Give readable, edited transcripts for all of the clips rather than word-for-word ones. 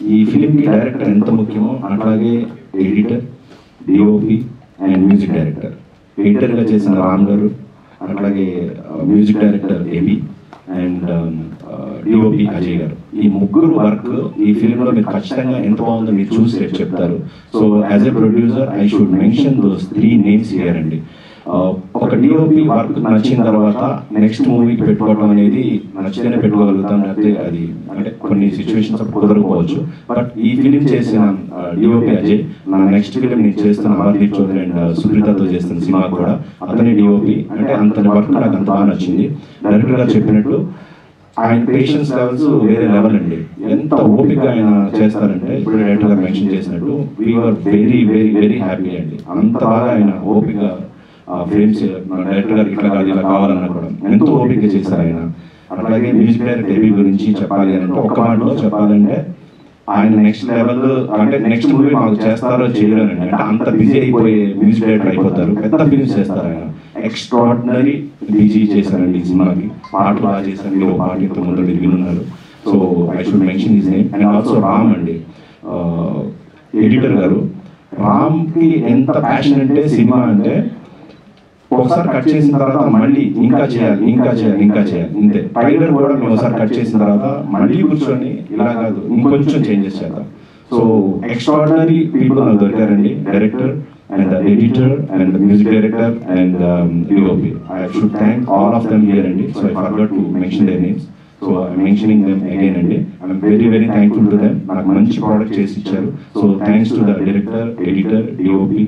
ఈ ఫిలింకి డైరెక్టర్ ఎంత ముఖ్యమో అట్లాగే editor, DOP and music director. ఎడిటర్గా చేసిన రామ్ గారు, అట్లాగే music director AB and DOP Ajay గారు. ఈ ముగ్గురు వర్క్ ఈ ఫిలింలో మీరు ఖచ్చితంగా ఎంత బాగుందో మీరు చూసి రేపు చెప్తారు. So as a producer I should mention those 3 names here అండి. ఒక డిఓపి వర్క్ నచ్చిన తర్వాత నెక్స్ట్ మూవీకి పెట్టుకోవడం అనేది నచ్చితేనే పెట్టుకోగలుగుతాం, లేకపోతే అది అంటే కొన్ని సిచ్యువేషన్స్ అప్పుడు కుదరకపోవచ్చు. బట్ ఈ ఫిలిం చేసిన డిఓపి అజయ్, నా నెక్స్ట్ ఫిలిం నేను చేస్తున్న అమర్దీప్ చౌదరి అండ్ సుప్రీతతో చేస్తున్న సినిమా కూడా అతని డిఓపి. అంటే అంత వర్క్ నాకు అంత బాగా నచ్చింది. డైరెక్టర్ గారు చెప్పినట్టు ఆయన పేషెన్స్ లెవెల్స్ వేరే లెవెల్ అండి. ఎంత ఓపికగా ఆయన చేస్తారంటే ఇప్పుడు డైరెక్టర్ గారు మెన్షన్ చేసినట్టు we're very very very happy అండి. అంత బాగా ఆయన ఓపికగా ఫ్రేమ్స్ డైరెక్టర్ గారికి ఇట్లా కాదు ఇలా కావాలనుకోవడం ఎంతో ఓపిక చేశారు ఆయన. అట్లాగే మ్యూజిక్ డైరెక్టర్ ఏబీ గురించి చెప్పాలి అంటే ఒక్క మాటలో చెప్పాలంటే ఆయన నెక్స్ట్ లెవెల్, అంటే నెక్స్ట్ మూవీ మాకు చేస్తారో చేయలేనండి. అంటే అంత బిజీ అయిపోయే మ్యూజిక్ డైరెక్టర్ అయిపోతారు. పెద్ద ఫిల్మ్స్ చేస్తారు ఆయన. ఎక్స్ట్రాడినరీ బిజీ చేశారండి ఈ సినిమాకి. పాటలు బాగా చేశారు. మీరు పాట ఇంత ముందు మీరు వినున్నారు. So I should mention his name. And also Ram అండి, ఎడిటర్ గారు. రామ్కి ఎంత ప్యాషన్ అంటే సినిమా అంటే ఒకసారి కట్ చేసిన తర్వాత మళ్ళీ ఇంకా చేయాలి ఇంకా చేయాలి ఇంకా చేయాలి ఇంతే. ట్రైలర్ కూడా మేము ఒకసారి కట్ చేసిన తర్వాత మళ్ళీ కూర్చొని ఇలా కాదు ఇంకొంచెం చేంజెస్ చేద్దాం. సో ఎక్స్ట్రాడినరీ పీపుల్ నాకు దొరికారండి. Director and editor and music director and DOP. I should thank all of them here అండి. So I forgot to mention their names. So I mentioning them again అండి. I'm very very thankful to them. నాకు మంచి product చేసి ఇచ్చారు. So thanks to the director, editor, DOP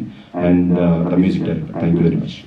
and the music director. Thank you very much.